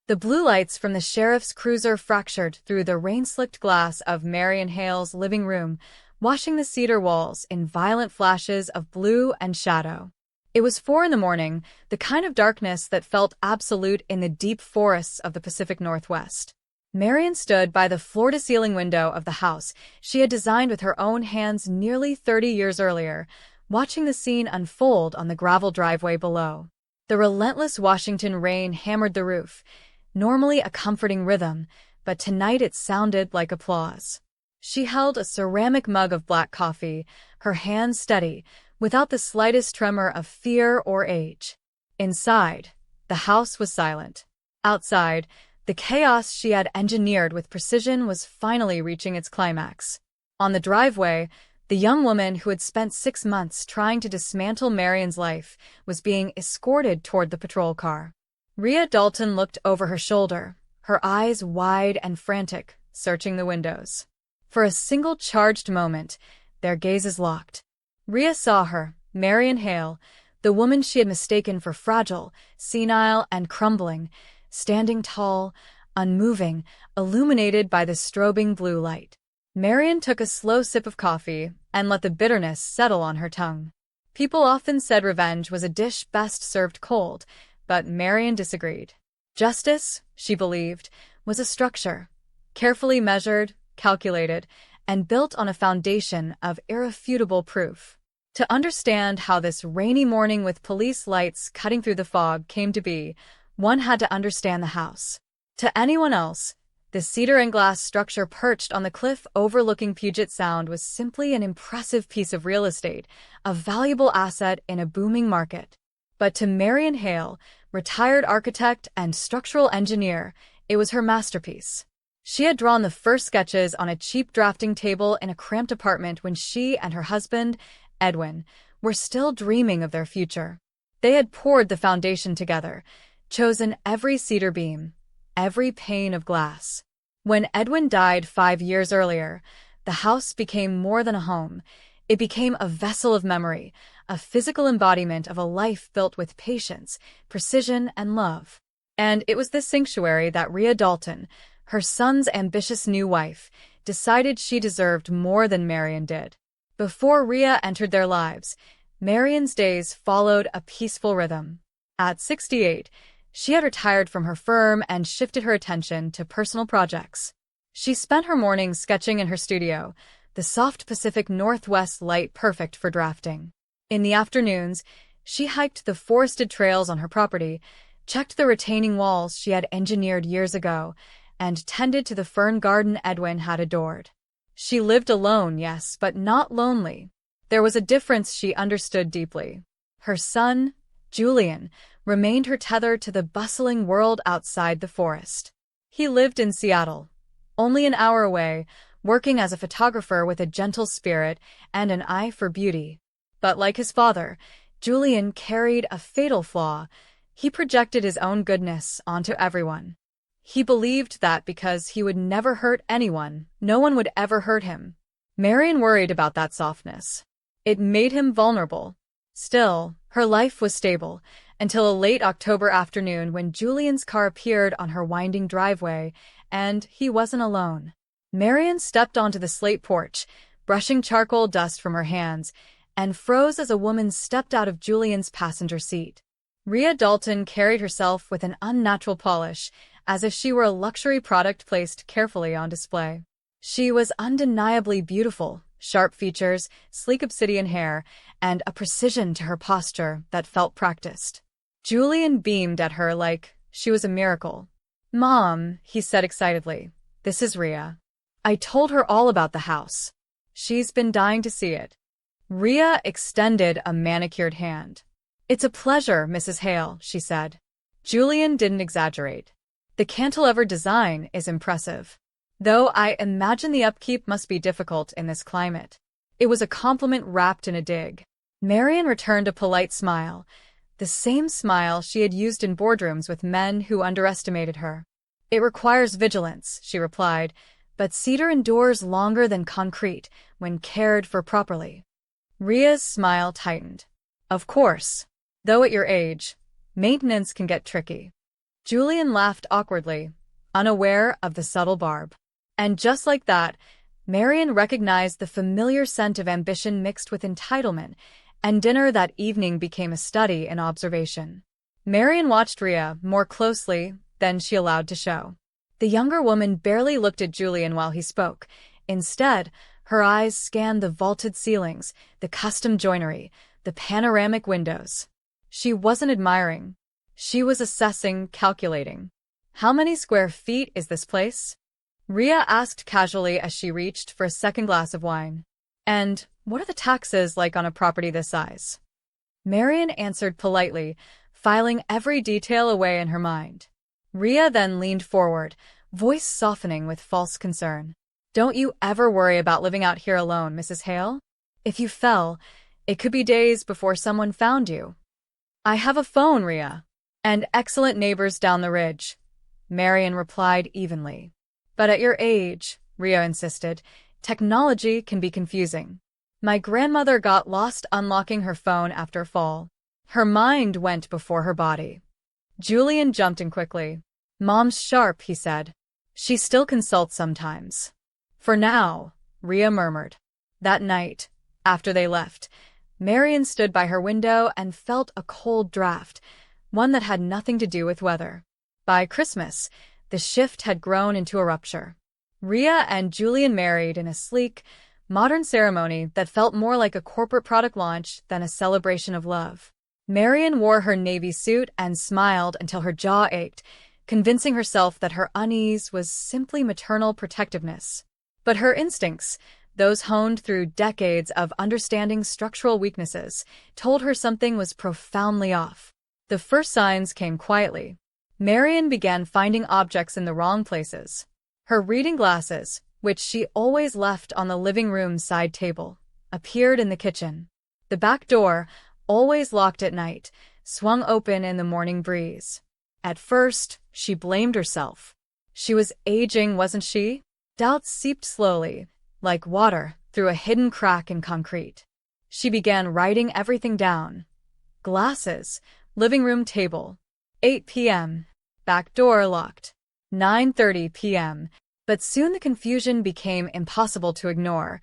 The blue lights from the sheriff's cruiser fractured through the rain-slicked glass of Marion Hale's living room, washing the cedar walls in violent flashes of blue and shadow. It was 4 in the morning, the kind of darkness that felt absolute in the deep forests of the Pacific Northwest. Marion stood by the floor-to-ceiling window of the house she had designed with her own hands nearly 30 years earlier, watching the scene unfold on the gravel driveway below. The relentless Washington rain hammered the roof, normally a comforting rhythm, but tonight it sounded like applause. She held a ceramic mug of black coffee, her hands steady, without the slightest tremor of fear or age. Inside, the house was silent. Outside, the chaos she had engineered with precision was finally reaching its climax. On the driveway, the young woman who had spent 6 months trying to dismantle Marion's life was being escorted toward the patrol car. Rhea Dalton looked over her shoulder, her eyes wide and frantic, searching the windows. For a single charged moment, their gazes locked. Rhea saw her, Marion Hale, the woman she had mistaken for fragile, senile, and crumbling, standing tall, unmoving, illuminated by the strobing blue light. Marion took a slow sip of coffee and let the bitterness settle on her tongue. People often said revenge was a dish best served cold, but Marion disagreed. Justice, she believed, was a structure, carefully measured, calculated, and built on a foundation of irrefutable proof. To understand how this rainy morning with police lights cutting through the fog came to be, one had to understand the house. To anyone else, the cedar and glass structure perched on the cliff overlooking Puget Sound was simply an impressive piece of real estate, a valuable asset in a booming market. But to Marion Hale, retired architect and structural engineer, it was her masterpiece. She had drawn the first sketches on a cheap drafting table in a cramped apartment when she and her husband, Edwin, were still dreaming of their future. They had poured the foundation together, chosen every cedar beam, every pane of glass. When Edwin died 5 years earlier, the house became more than a home. It became a vessel of memory, a physical embodiment of a life built with patience, precision, and love. And it was this sanctuary that Rhea Dalton, her son's ambitious new wife, decided she deserved more than Marion did. Before Rhea entered their lives, Marion's days followed a peaceful rhythm. At 68, she had retired from her firm and shifted her attention to personal projects. She spent her mornings sketching in her studio, the soft Pacific Northwest light perfect for drafting. In the afternoons, she hiked the forested trails on her property, checked the retaining walls she had engineered years ago, and tended to the fern garden Edwin had adored. She lived alone, yes, but not lonely. There was a difference she understood deeply. Her son, Julian, remained her tether to the bustling world outside the forest. He lived in Seattle, only an hour away, working as a photographer with a gentle spirit and an eye for beauty. But like his father, Julian carried a fatal flaw. He projected his own goodness onto everyone. He believed that because he would never hurt anyone, no one would ever hurt him. Marion worried about that softness. It made him vulnerable. Still, her life was stable, until a late October afternoon when Julian's car appeared on her winding driveway, and he wasn't alone. Marion stepped onto the slate porch, brushing charcoal dust from her hands, and froze as a woman stepped out of Julian's passenger seat. Rhea Dalton carried herself with an unnatural polish, as if she were a luxury product placed carefully on display. She was undeniably beautiful, sharp features, sleek obsidian hair, and a precision to her posture that felt practiced. Julian beamed at her like she was a miracle. "Mom," he said excitedly, "this is Rhea. I told her all about the house. She's been dying to see it." Rhea extended a manicured hand. "It's a pleasure, Mrs. Hale," she said. Julian didn't exaggerate. "The cantilever design is impressive. Though I imagine the upkeep must be difficult in this climate." It was a compliment wrapped in a dig. Marion returned a polite smile, the same smile she had used in boardrooms with men who underestimated her. "It requires vigilance," she replied, "but cedar endures longer than concrete when cared for properly." Rhea's smile tightened. "Of course. Though at your age, maintenance can get tricky." Julian laughed awkwardly, unaware of the subtle barb. And just like that, Marion recognized the familiar scent of ambition mixed with entitlement, and dinner that evening became a study in observation. Marion watched Rhea more closely than she allowed to show. The younger woman barely looked at Julian while he spoke. Instead, her eyes scanned the vaulted ceilings, the custom joinery, the panoramic windows. She wasn't admiring. She was assessing, calculating. "How many square feet is this place?" Rhea asked casually as she reached for a second glass of wine. "And what are the taxes like on a property this size?" Marion answered politely, filing every detail away in her mind. Rhea then leaned forward, voice softening with false concern. "Don't you ever worry about living out here alone, Mrs. Hale? If you fell, it could be days before someone found you." "I have a phone, Rhea, and excellent neighbors down the ridge," Marion replied evenly. "But at your age," Rhea insisted, "technology can be confusing. My grandmother got lost unlocking her phone after a fall. Her mind went before her body." Julian jumped in quickly. "Mom's sharp," he said. "She still consults sometimes." "For now," Rhea murmured. That night, after they left, Marion stood by her window and felt a cold draft, one that had nothing to do with weather. By Christmas, the shift had grown into a rupture. Rhea and Julian married in a sleek, modern ceremony that felt more like a corporate product launch than a celebration of love. Marion wore her navy suit and smiled until her jaw ached, convincing herself that her unease was simply maternal protectiveness. But her instincts, those honed through decades of understanding structural weaknesses, told her something was profoundly off. The first signs came quietly. Marion began finding objects in the wrong places. Her reading glasses, which she always left on the living room side table, appeared in the kitchen. The back door, always locked at night, swung open in the morning breeze. At first, she blamed herself. She was aging, wasn't she? Doubts seeped slowly, like water, through a hidden crack in concrete. She began writing everything down. Glasses, living room table, 8 p.m., back door locked, 9:30 p.m., but soon the confusion became impossible to ignore.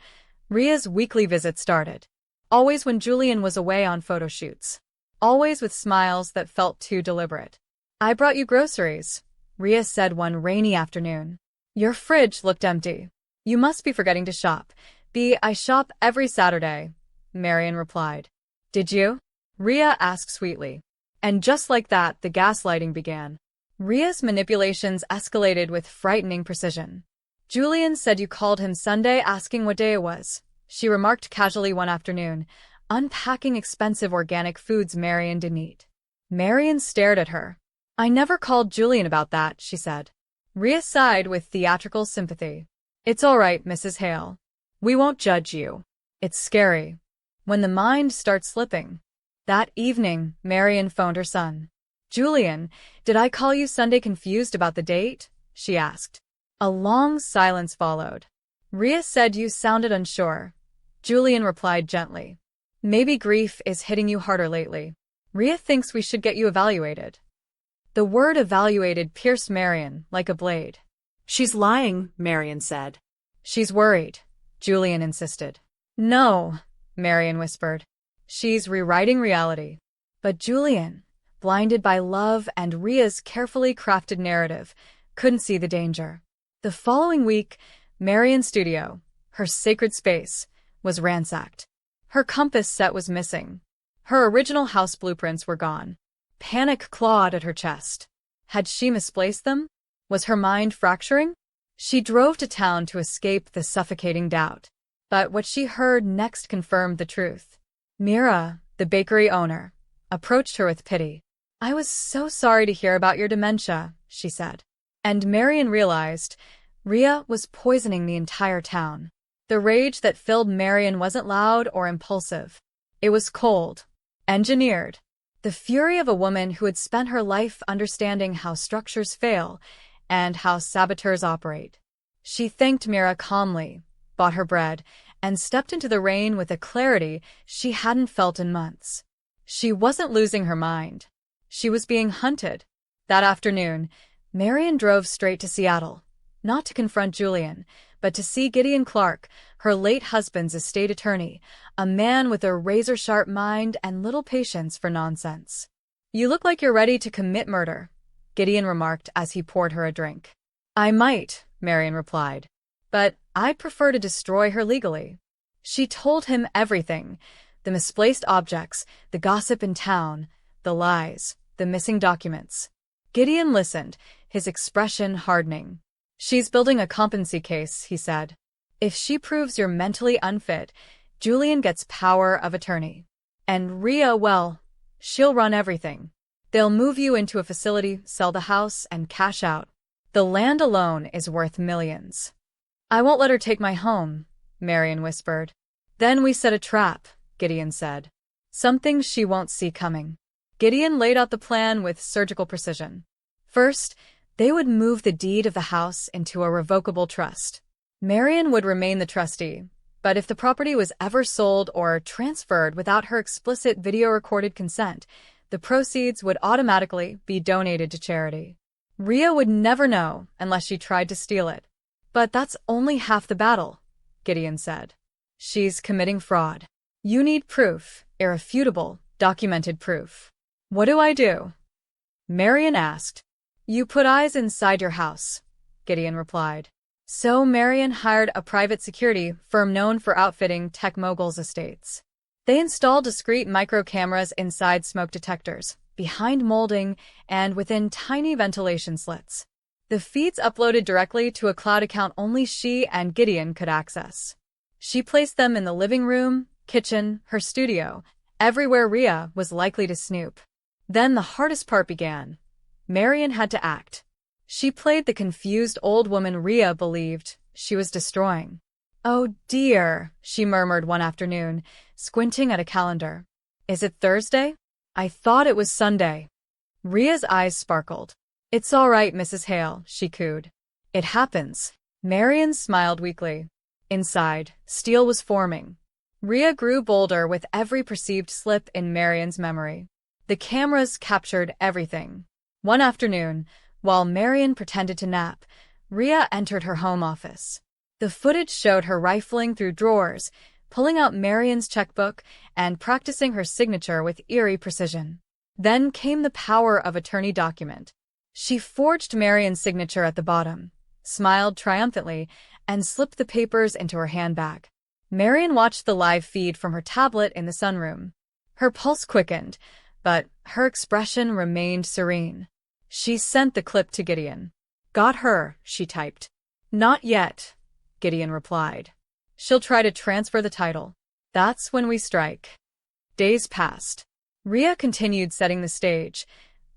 Rhea's weekly visit started. Always when Julian was away on photo shoots. Always with smiles that felt too deliberate. "I brought you groceries," Rhea said one rainy afternoon. "Your fridge looked empty. You must be forgetting to shop." "I shop every Saturday," Marion replied. "Did you?" Rhea asked sweetly. And just like that, the gaslighting began. Rhea's manipulations escalated with frightening precision. "Julian said you called him Sunday asking what day it was," she remarked casually one afternoon, unpacking expensive organic foods Marion didn't eat. Marion stared at her. "I never called Julian about that," she said. Rhea sighed with theatrical sympathy. "It's all right, Mrs. Hale. We won't judge you. It's scary when the mind starts slipping." That evening, Marion phoned her son. "Julian, did I call you Sunday confused about the date?" she asked. A long silence followed. "Rhea said you sounded unsure." Julian replied gently. "Maybe grief is hitting you harder lately. Rhea thinks we should get you evaluated." The word evaluated pierced Marion like a blade. "She's lying," Marion said. "She's worried," Julian insisted. "No," Marion whispered. "She's rewriting reality." But Julian, blinded by love and Rhea's carefully crafted narrative, couldn't see the danger. The following week, Marion's studio, her sacred space, was ransacked. Her compass set was missing. Her original house blueprints were gone. Panic clawed at her chest. Had she misplaced them? Was her mind fracturing? She drove to town to escape the suffocating doubt. But what she heard next confirmed the truth. Mira, the bakery owner, approached her with pity. "I was so sorry to hear about your dementia," she said. And Marion realized Rhea was poisoning the entire town. The rage that filled Marion wasn't loud or impulsive. It was cold, engineered. The fury of a woman who had spent her life understanding how structures fail and how saboteurs operate. She thanked Mira calmly, bought her bread, and stepped into the rain with a clarity she hadn't felt in months. She wasn't losing her mind. She was being hunted. That afternoon, Marion drove straight to Seattle, not to confront Julian, but to see Gideon Clark, her late husband's estate attorney, a man with a razor-sharp mind and little patience for nonsense. "You look like you're ready to commit murder," Gideon remarked as he poured her a drink. "I might," Marion replied, "but I prefer to destroy her legally." She told him everything: the misplaced objects, the gossip in town, the lies, the missing documents. Gideon listened, his expression hardening. "She's building a competency case," he said. "If she proves you're mentally unfit, Julian gets power of attorney. And Rhea, well, she'll run everything. They'll move you into a facility, sell the house, and cash out. The land alone is worth millions." "I won't let her take my home," Marion whispered. "Then we set a trap," Gideon said. "Something she won't see coming." Gideon laid out the plan with surgical precision. First, they would move the deed of the house into a revocable trust. Marion would remain the trustee, but if the property was ever sold or transferred without her explicit video-recorded consent, the proceeds would automatically be donated to charity. Rhea would never know unless she tried to steal it. "But that's only half the battle," Gideon said. "She's committing fraud. You need proof, irrefutable, documented proof." "What do I do?" Marion asked. "You put eyes inside your house," Gideon replied. So Marion hired a private security firm known for outfitting tech moguls' estates. They installed discreet micro-cameras inside smoke detectors, behind molding, and within tiny ventilation slits. The feeds uploaded directly to a cloud account only she and Gideon could access. She placed them in the living room, kitchen, her studio, everywhere Rhea was likely to snoop. Then the hardest part began. Marion had to act. She played the confused old woman Rhea believed she was destroying. "Oh dear," she murmured one afternoon, squinting at a calendar. "Is it Thursday? I thought it was Sunday." Rhea's eyes sparkled. "It's all right, Mrs. Hale," she cooed. "It happens." Marion smiled weakly. Inside, steel was forming. Rhea grew bolder with every perceived slip in Marion's memory. The cameras captured everything. One afternoon, while Marion pretended to nap, Rhea entered her home office. The footage showed her rifling through drawers, pulling out Marion's checkbook, and practicing her signature with eerie precision. Then came the power of attorney document. She forged Marion's signature at the bottom, smiled triumphantly, and slipped the papers into her handbag. Marion watched the live feed from her tablet in the sunroom. Her pulse quickened, but her expression remained serene. She sent the clip to Gideon. "Got her," she typed. "Not yet," Gideon replied. "She'll try to transfer the title. That's when we strike." Days passed. Rhea continued setting the stage,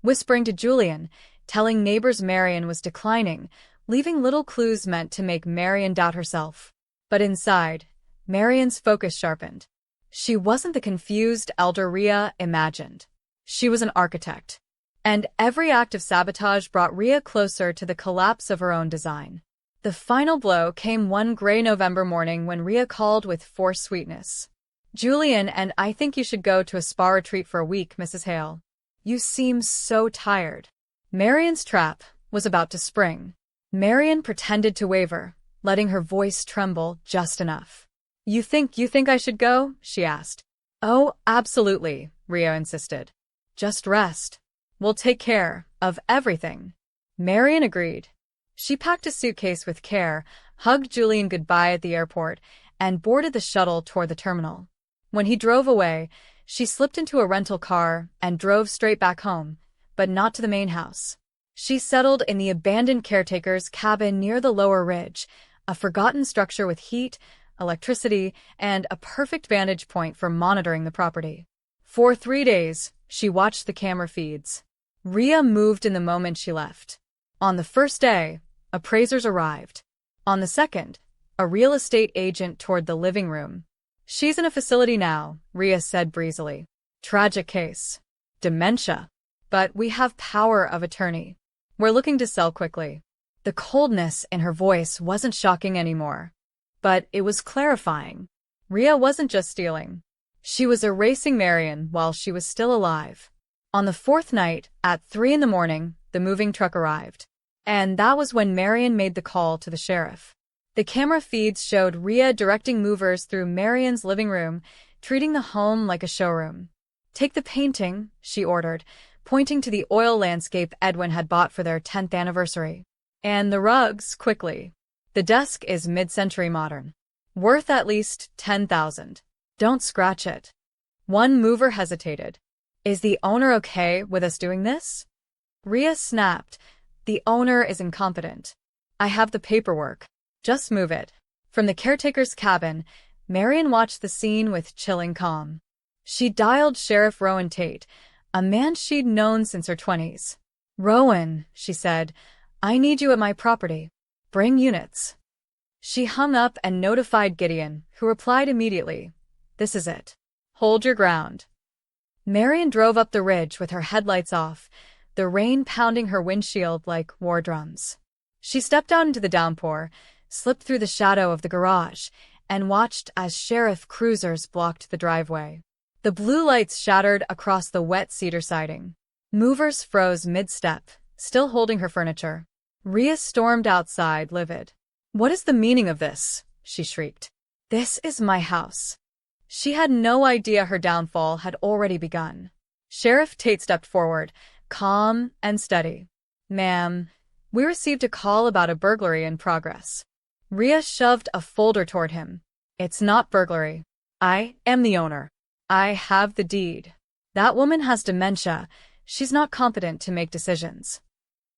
whispering to Julian, telling neighbors Marion was declining, leaving little clues meant to make Marion doubt herself. But inside, Marion's focus sharpened. She wasn't the confused elder Rhea imagined. She was an architect. And every act of sabotage brought Rhea closer to the collapse of her own design. The final blow came one gray November morning when Rhea called with forced sweetness. "Julian and I think you should go to a spa retreat for a week, Mrs. Hale. You seem so tired." Marion's trap was about to spring. Marion pretended to waver, letting her voice tremble just enough. You think I should go?" she asked. "Oh, absolutely," Rhea insisted. "Just rest. We'll take care of everything." Marion agreed. She packed a suitcase with care, hugged Julian goodbye at the airport, and boarded the shuttle toward the terminal. When he drove away, she slipped into a rental car and drove straight back home, but not to the main house. She settled in the abandoned caretaker's cabin near the lower ridge, a forgotten structure with heat, electricity, and a perfect vantage point for monitoring the property. For 3 days, she watched the camera feeds. Rhea moved in the moment she left. On the first day, appraisers arrived. On the second, a real estate agent toured the living room. "She's in a facility now," Rhea said breezily. "Tragic case. Dementia. But we have power of attorney. We're looking to sell quickly." The coldness in her voice wasn't shocking anymore. But it was clarifying. Rhea wasn't just stealing. She was erasing Marion while she was still alive. On the fourth night, at 3 in the morning, the the moving truck arrived. And that was when Marion made the call to the sheriff. The camera feeds showed Rhea directing movers through Marion's living room, treating the home like a showroom. "Take the painting," she ordered, pointing to the oil landscape Edwin had bought for their 10th anniversary. "And the rugs, quickly. The desk is mid-century modern. Worth at least $10,000. Don't scratch it." One mover hesitated. "Is the owner okay with us doing this?" Rhea snapped. "The owner is incompetent. I have the paperwork. Just move it." From the caretaker's cabin, Marion watched the scene with chilling calm. She dialed Sheriff Rowan Tate, a man she'd known since her 20s. "Rowan," she said, "I need you at my property. Bring units." She hung up and notified Gideon, who replied immediately, "This is it. Hold your ground." Marion drove up the ridge with her headlights off, the rain pounding her windshield like war drums. She stepped out into the downpour, slipped through the shadow of the garage, and watched as sheriff cruisers blocked the driveway. The blue lights shattered across the wet cedar siding. Movers froze mid-step, still holding her furniture. Rhea stormed outside, livid. "What is the meaning of this?" she shrieked. "This is my house." She had no idea her downfall had already begun. Sheriff Tate stepped forward, calm and steady. "Ma'am, we received a call about a burglary in progress." Rhea shoved a folder toward him. "It's not burglary. I am the owner. I have the deed. That woman has dementia. She's not competent to make decisions."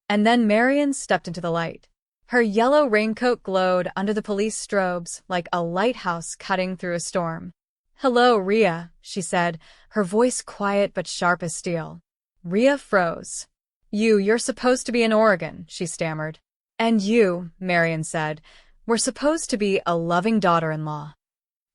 And then Marion stepped into the light. Her yellow raincoat glowed under the police strobes like a lighthouse cutting through a storm. "Hello, Rhea," she said, her voice quiet but sharp as steel. Rhea froze. You're supposed to be in Oregon," she stammered. "And you," Marion said, "were supposed to be a loving daughter-in-law."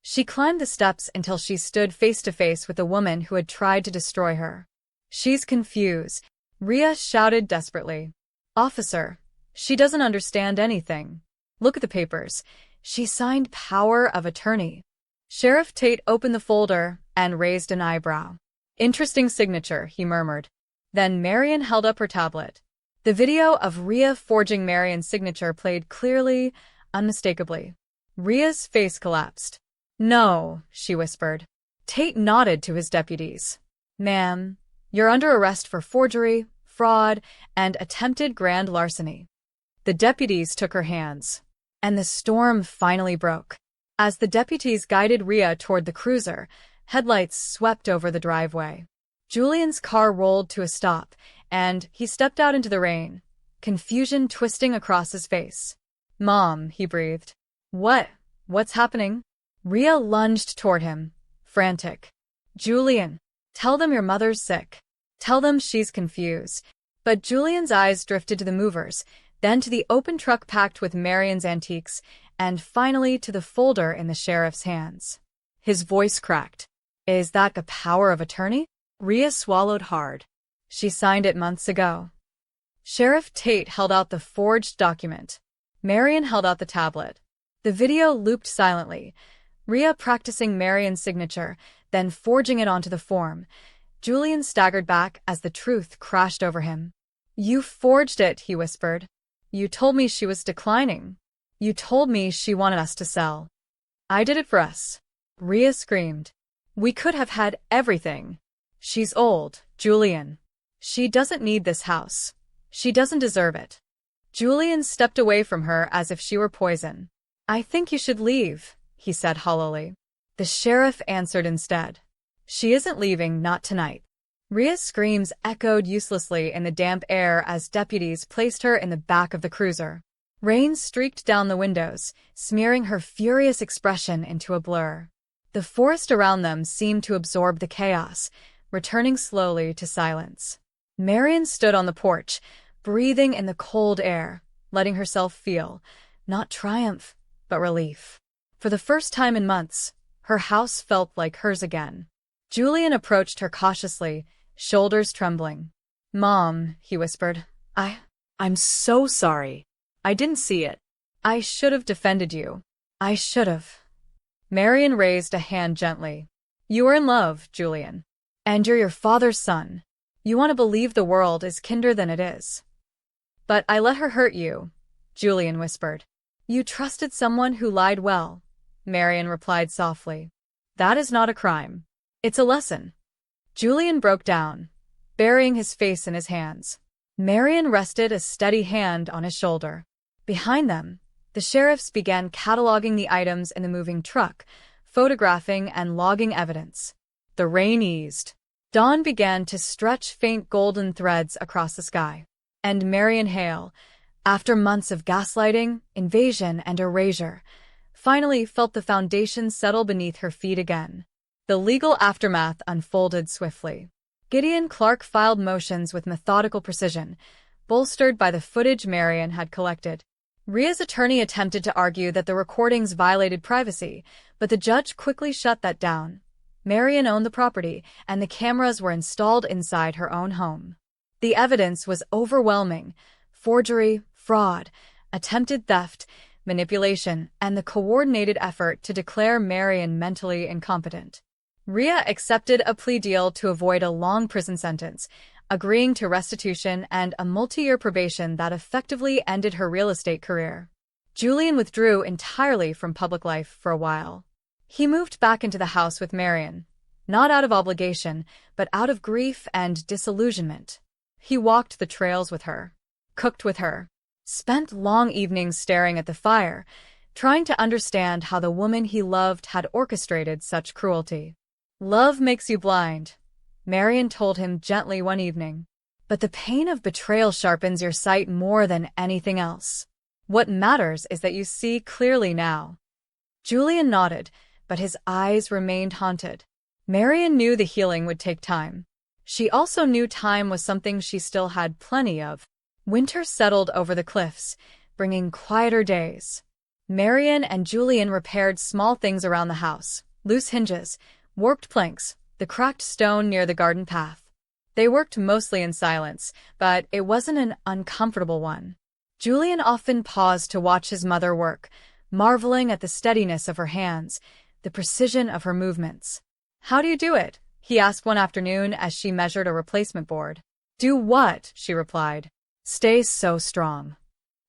She climbed the steps until she stood face to face with the woman who had tried to destroy her. "She's confused," Rhea shouted desperately. "Officer, she doesn't understand anything. Look at the papers. She signed power of attorney." Sheriff Tate opened the folder and raised an eyebrow. "Interesting signature," he murmured. Then Marion held up her tablet. The video of Rhea forging Marion's signature played clearly, unmistakably. Rhea's face collapsed. "No," she whispered. Tate nodded to his deputies. "Ma'am, you're under arrest for forgery, fraud, and attempted grand larceny." The deputies took her hands. And the storm finally broke. As the deputies guided Rhea toward the cruiser, headlights swept over the driveway. Julian's car rolled to a stop, and he stepped out into the rain, confusion twisting across his face. "Mom," he breathed. What's happening?" Rhea lunged toward him, frantic. "Julian, tell them your mother's sick. Tell them she's confused." But Julian's eyes drifted to the movers, then to the open truck packed with Marion's antiques, and finally to the folder in the sheriff's hands. His voice cracked. "Is that a power of attorney?" Rhea swallowed hard. "She signed it months ago." Sheriff Tate held out the forged document. Marion held out the tablet. The video looped silently, Rhea practicing Marion's signature, then forging it onto the form. Julian staggered back as the truth crashed over him. "You forged it," he whispered. "You told me she was declining. You told me she wanted us to sell." "I did it for us," Rhea screamed. "We could have had everything. She's old, Julian. She doesn't need this house. She doesn't deserve it." Julian stepped away from her as if she were poison. "I think you should leave," he said hollowly. The sheriff answered instead. "She isn't leaving, not tonight." Rhea's screams echoed uselessly in the damp air as deputies placed her in the back of the cruiser. Rain streaked down the windows, smearing her furious expression into a blur. The forest around them seemed to absorb the chaos, returning slowly to silence. Marion stood on the porch, breathing in the cold air, letting herself feel, not triumph, but relief. For the first time in months, her house felt like hers again. Julian approached her cautiously, shoulders trembling. "Mom," he whispered, I'm so sorry. I didn't see it. I should have defended you. I should have." Marion raised a hand gently. "You are in love, Julian. And you're your father's son. You want to believe the world is kinder than it is. But I let her hurt you, Julian whispered. You trusted someone who lied well, Marion replied softly. That is not a crime. It's a lesson. Julian broke down, burying his face in his hands. Marion rested a steady hand on his shoulder. Behind them, the sheriffs began cataloging the items in the moving truck, photographing and logging evidence. The rain eased. Dawn began to stretch faint golden threads across the sky. And Marion Hale, after months of gaslighting, invasion, and erasure, finally felt the foundation settle beneath her feet again. The legal aftermath unfolded swiftly. Gideon Clark filed motions with methodical precision, bolstered by the footage Marion had collected. Rhea's attorney attempted to argue that the recordings violated privacy, but the judge quickly shut that down. Marion owned the property, and the cameras were installed inside her own home. The evidence was overwhelming: forgery, fraud, attempted theft, manipulation, and the coordinated effort to declare Marion mentally incompetent. Rhea accepted a plea deal to avoid a long prison sentence, agreeing to restitution and a multi-year probation that effectively ended her real estate career. Julian withdrew entirely from public life for a while. He moved back into the house with Marion, not out of obligation, but out of grief and disillusionment. He walked the trails with her, cooked with her, spent long evenings staring at the fire, trying to understand how the woman he loved had orchestrated such cruelty. Love makes you blind, Marion told him gently one evening. But the pain of betrayal sharpens your sight more than anything else. What matters is that you see clearly now. Julian nodded, but his eyes remained haunted. Marion knew the healing would take time. She also knew time was something she still had plenty of. Winter settled over the cliffs, bringing quieter days. Marion and Julian repaired small things around the house: loose hinges, warped planks, the cracked stone near the garden path. They worked mostly in silence, but it wasn't an uncomfortable one. Julian often paused to watch his mother work, marveling at the steadiness of her hands, the precision of her movements. How do you do it? He asked one afternoon as she measured a replacement board. Do what? She replied. Stay so strong.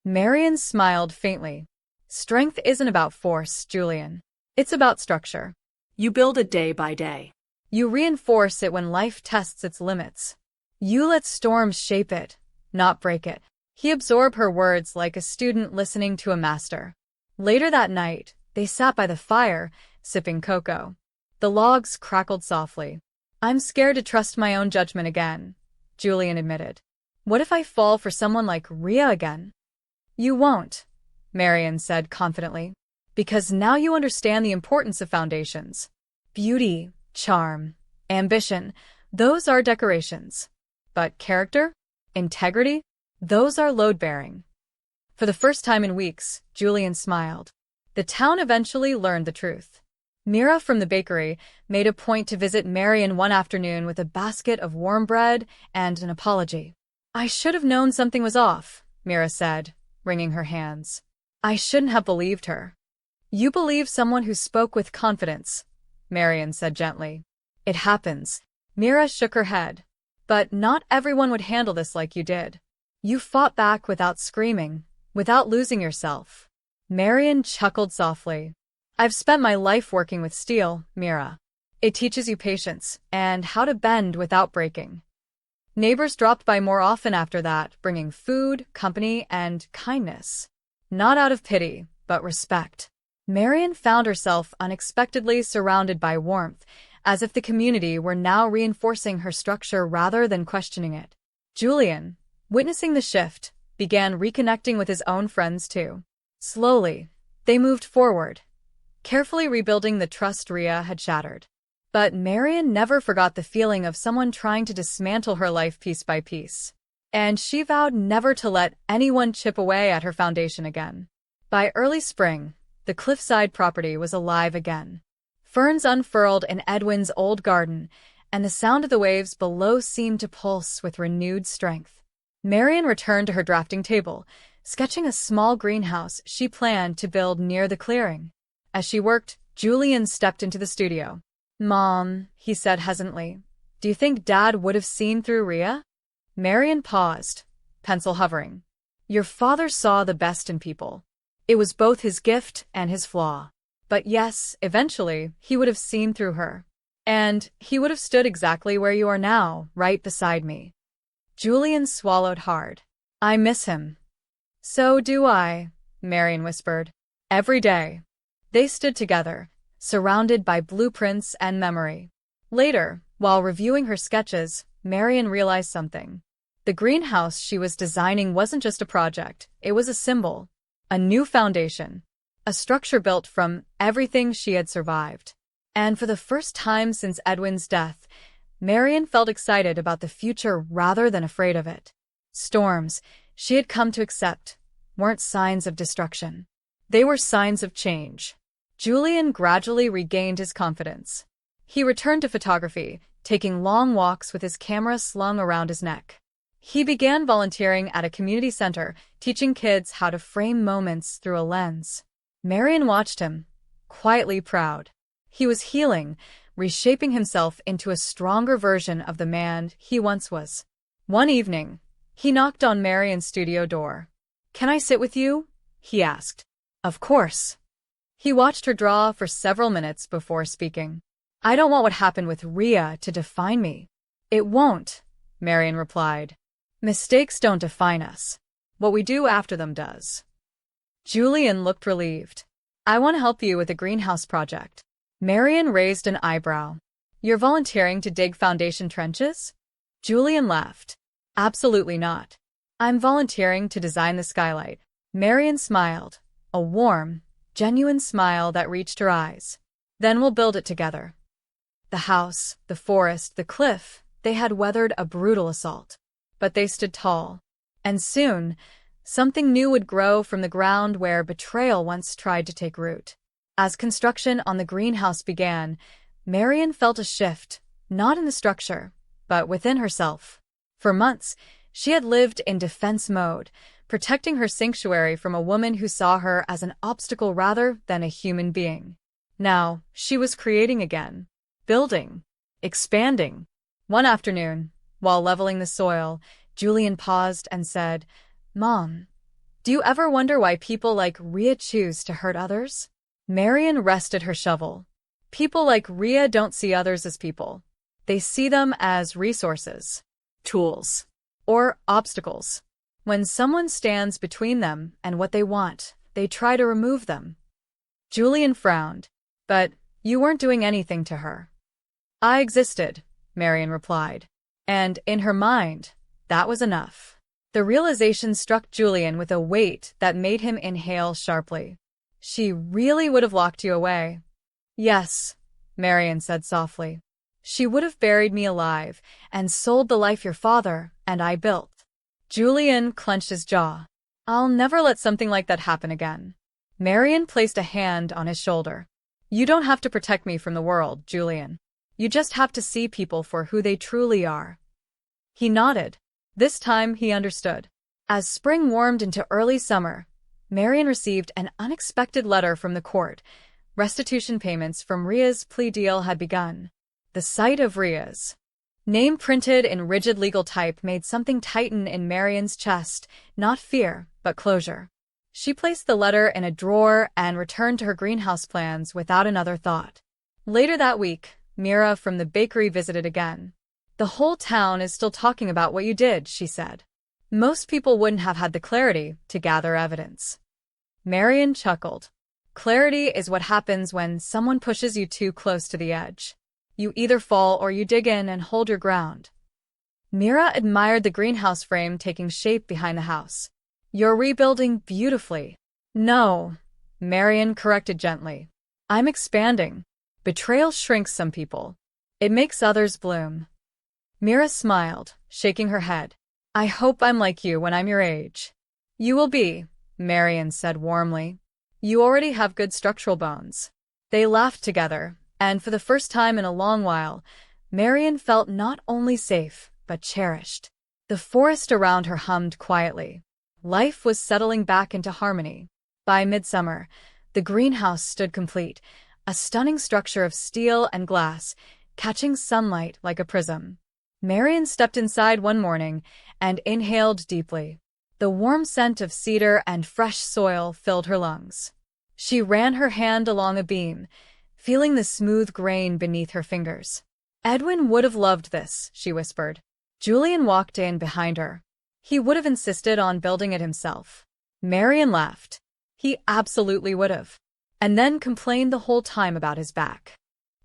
Marion smiled faintly. Strength isn't about force, Julian. It's about structure. You build it day by day. You reinforce it when life tests its limits. You let storms shape it, not break it. He absorbed her words like a student listening to a master. Later that night, they sat by the fire, sipping cocoa. The logs crackled softly. I'm scared to trust my own judgment again, Julian admitted. What if I fall for someone like Rhea again? You won't, Marion said confidently. Because now you understand the importance of foundations. Beauty, charm, ambition, those are decorations. But character, integrity, those are load-bearing. For the first time in weeks, Julian smiled. The town eventually learned the truth. Mira from the bakery made a point to visit Marion one afternoon with a basket of warm bread and an apology. I should have known something was off, Mira said, wringing her hands. I shouldn't have believed her. You believe someone who spoke with confidence, Marion said gently. It happens. Mira shook her head. But not everyone would handle this like you did. You fought back without screaming, without losing yourself. Marion chuckled softly. I've spent my life working with steel, Mira. It teaches you patience and how to bend without breaking. Neighbors dropped by more often after that, bringing food, company, and kindness. Not out of pity, but respect. Marion found herself unexpectedly surrounded by warmth, as if the community were now reinforcing her structure rather than questioning it. Julian, witnessing the shift, began reconnecting with his own friends too. Slowly, they moved forward, carefully rebuilding the trust Rhea had shattered. But Marion never forgot the feeling of someone trying to dismantle her life piece by piece. And she vowed never to let anyone chip away at her foundation again. By early spring, the cliffside property was alive again. Ferns unfurled in Edwin's old garden, and the sound of the waves below seemed to pulse with renewed strength. Marion returned to her drafting table, sketching a small greenhouse she planned to build near the clearing. As she worked, Julian stepped into the studio. Mom, he said hesitantly, do you think Dad would have seen through Rhea? Marion paused, pencil hovering. Your father saw the best in people. It was both his gift and his flaw. But yes, eventually, he would have seen through her. And he would have stood exactly where you are now, right beside me. Julian swallowed hard. I miss him. So do I, Marion whispered. Every day. They stood together, surrounded by blueprints and memory. Later, while reviewing her sketches, Marion realized something. The greenhouse she was designing wasn't just a project, it was a symbol. A new foundation. A structure built from everything she had survived. And for the first time since Edwin's death, Marion felt excited about the future rather than afraid of it. Storms, she had come to accept, weren't signs of destruction. They were signs of change. Julian gradually regained his confidence. He returned to photography, taking long walks with his camera slung around his neck. He began volunteering at a community center, teaching kids how to frame moments through a lens. Marion watched him, quietly proud. He was healing, reshaping himself into a stronger version of the man he once was. One evening, he knocked on Marion's studio door. "Can I sit with you?" he asked. "Of course." He watched her draw for several minutes before speaking. "I don't want what happened with Rhea to define me." "It won't," Marion replied. "Mistakes don't define us. What we do after them does." Julian looked relieved. "I want to help you with a greenhouse project." Marion raised an eyebrow. "You're volunteering to dig foundation trenches?" Julian laughed. "Absolutely not. I'm volunteering to design the skylight." Marion smiled, a warm, genuine smile that reached her eyes. "Then we'll build it together." The house, the forest, the cliff, they had weathered a brutal assault. But they stood tall. And soon, something new would grow from the ground where betrayal once tried to take root. As construction on the greenhouse began, Marion felt a shift, not in the structure, but within herself. For months, she had lived in defense mode, protecting her sanctuary from a woman who saw her as an obstacle rather than a human being. Now, she was creating again, building, expanding. One afternoon, while leveling the soil, Julian paused and said, "Mom, do you ever wonder why people like Rhea choose to hurt others?" Marion rested her shovel. "People like Rhea don't see others as people. They see them as resources, tools, or obstacles. When someone stands between them and what they want, they try to remove them." Julian frowned. "But you weren't doing anything to her." "I existed," Marion replied. And in her mind, that was enough. The realization struck Julian with a weight that made him inhale sharply. "She really would have locked you away." "Yes," Marion said softly. "She would have buried me alive and sold the life your father and I built." Julian clenched his jaw. "I'll never let something like that happen again." Marion placed a hand on his shoulder. "You don't have to protect me from the world, Julian. You just have to see people for who they truly are." He nodded. This time he understood. As spring warmed into early summer, Marion received an unexpected letter from the court. Restitution payments from Rhea's plea deal had begun. The sight of Rhea's name printed in rigid legal type made something tighten in Marion's chest, not fear, but closure. She placed the letter in a drawer and returned to her greenhouse plans without another thought. Later that week, Mira from the bakery visited again. "The whole town is still talking about what you did," she said. "Most people wouldn't have had the clarity to gather evidence." Marion chuckled. "Clarity is what happens when someone pushes you too close to the edge. You either fall or you dig in and hold your ground." Mira admired the greenhouse frame taking shape behind the house. "You're rebuilding beautifully." "No," Marion corrected gently. "I'm expanding. Betrayal shrinks some people. It makes others bloom." Mira smiled, shaking her head. "I hope I'm like you when I'm your age." "You will be," Marion said warmly. "You already have good structural bones." They laughed together, and for the first time in a long while, Marion felt not only safe, but cherished. The forest around her hummed quietly. Life was settling back into harmony. By midsummer, the greenhouse stood complete, a stunning structure of steel and glass, catching sunlight like a prism. Marion stepped inside one morning and inhaled deeply. The warm scent of cedar and fresh soil filled her lungs. She ran her hand along a beam, feeling the smooth grain beneath her fingers. Edwin would have loved this, she whispered. Julian walked in behind her. He would have insisted on building it himself. Marion laughed. He absolutely would have. And then complained the whole time about his back.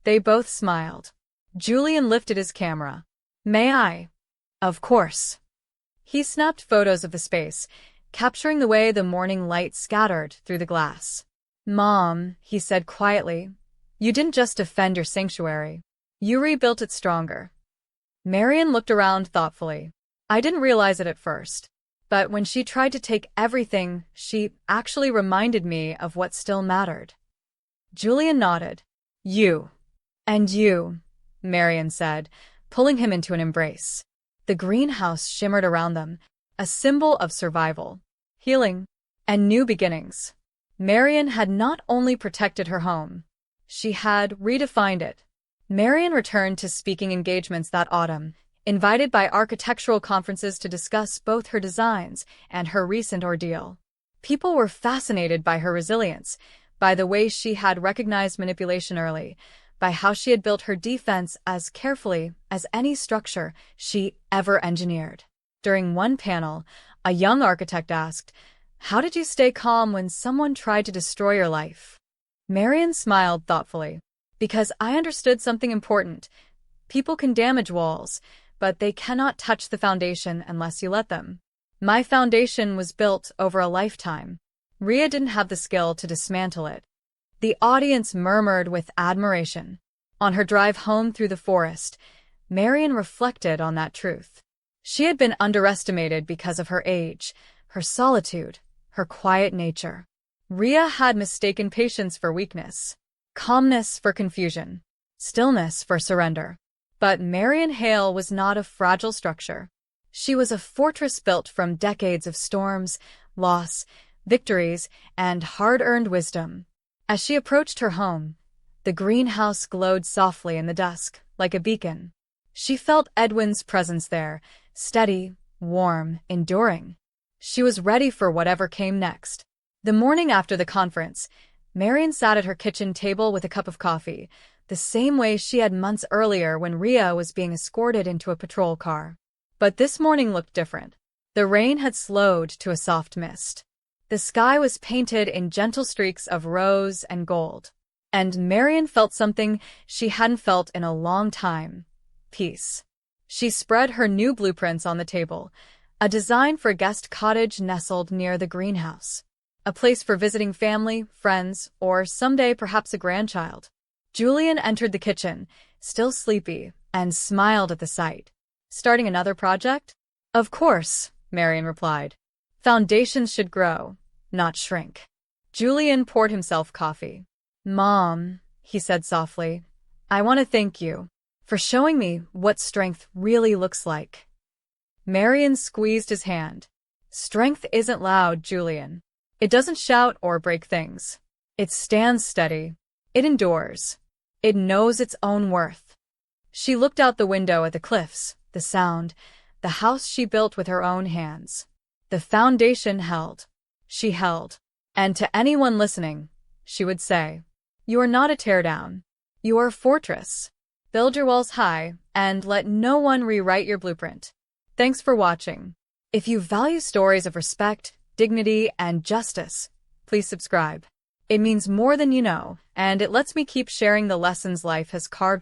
They both smiled. Julian lifted his camera. May I? Of course. He snapped photos of the space, capturing the way the morning light scattered through the glass. Mom, he said quietly, you didn't just defend your sanctuary. You rebuilt it stronger. Marion looked around thoughtfully. I didn't realize it at first, but when she tried to take everything, she actually reminded me of what still mattered. Julian nodded. You. And you, Marion said, pulling him into an embrace. The greenhouse shimmered around them, a symbol of survival, healing, and new beginnings. Marion had not only protected her home, she had redefined it. Marion returned to speaking engagements that autumn, invited by architectural conferences to discuss both her designs and her recent ordeal. People were fascinated by her resilience, by the way she had recognized manipulation early, by how she had built her defense as carefully as any structure she ever engineered. During one panel, a young architect asked, "How did you stay calm when someone tried to destroy your life?" Marion smiled thoughtfully. Because I understood something important. People can damage walls, but they cannot touch the foundation unless you let them. My foundation was built over a lifetime. Rhea didn't have the skill to dismantle it. The audience murmured with admiration. On her drive home through the forest, Marion reflected on that truth. She had been underestimated because of her age, her solitude, her quiet nature. Rhea had mistaken patience for weakness, calmness for confusion, stillness for surrender. But Marion Hale was not a fragile structure. She was a fortress built from decades of storms, loss, victories, and hard-earned wisdom. As she approached her home, the greenhouse glowed softly in the dusk, like a beacon. She felt Edwin's presence there, steady, warm, enduring. She was ready for whatever came next. The morning after the conference, Marion sat at her kitchen table with a cup of coffee, the same way she had months earlier when Rhea was being escorted into a patrol car. But this morning looked different. The rain had slowed to a soft mist. The sky was painted in gentle streaks of rose and gold. And Marion felt something she hadn't felt in a long time: peace. She spread her new blueprints on the table, a design for a guest cottage nestled near the greenhouse. A place for visiting family, friends, or someday perhaps a grandchild. Julian entered the kitchen, still sleepy, and smiled at the sight. Starting another project? Of course, Marion replied. Foundations should grow, not shrink. Julian poured himself coffee. Mom, he said softly, I want to thank you for showing me what strength really looks like. Marion squeezed his hand. Strength isn't loud, Julian. It doesn't shout or break things. It stands steady. It endures. It knows its own worth. She looked out the window at the cliffs, the sound, the house she built with her own hands. The foundation held. She held. And to anyone listening, she would say, you are not a teardown. You are a fortress. Build your walls high, and let no one rewrite your blueprint. Thanks for watching. If you value stories of respect, dignity, and justice, please subscribe. It means more than you know, and it lets me keep sharing the lessons life has carved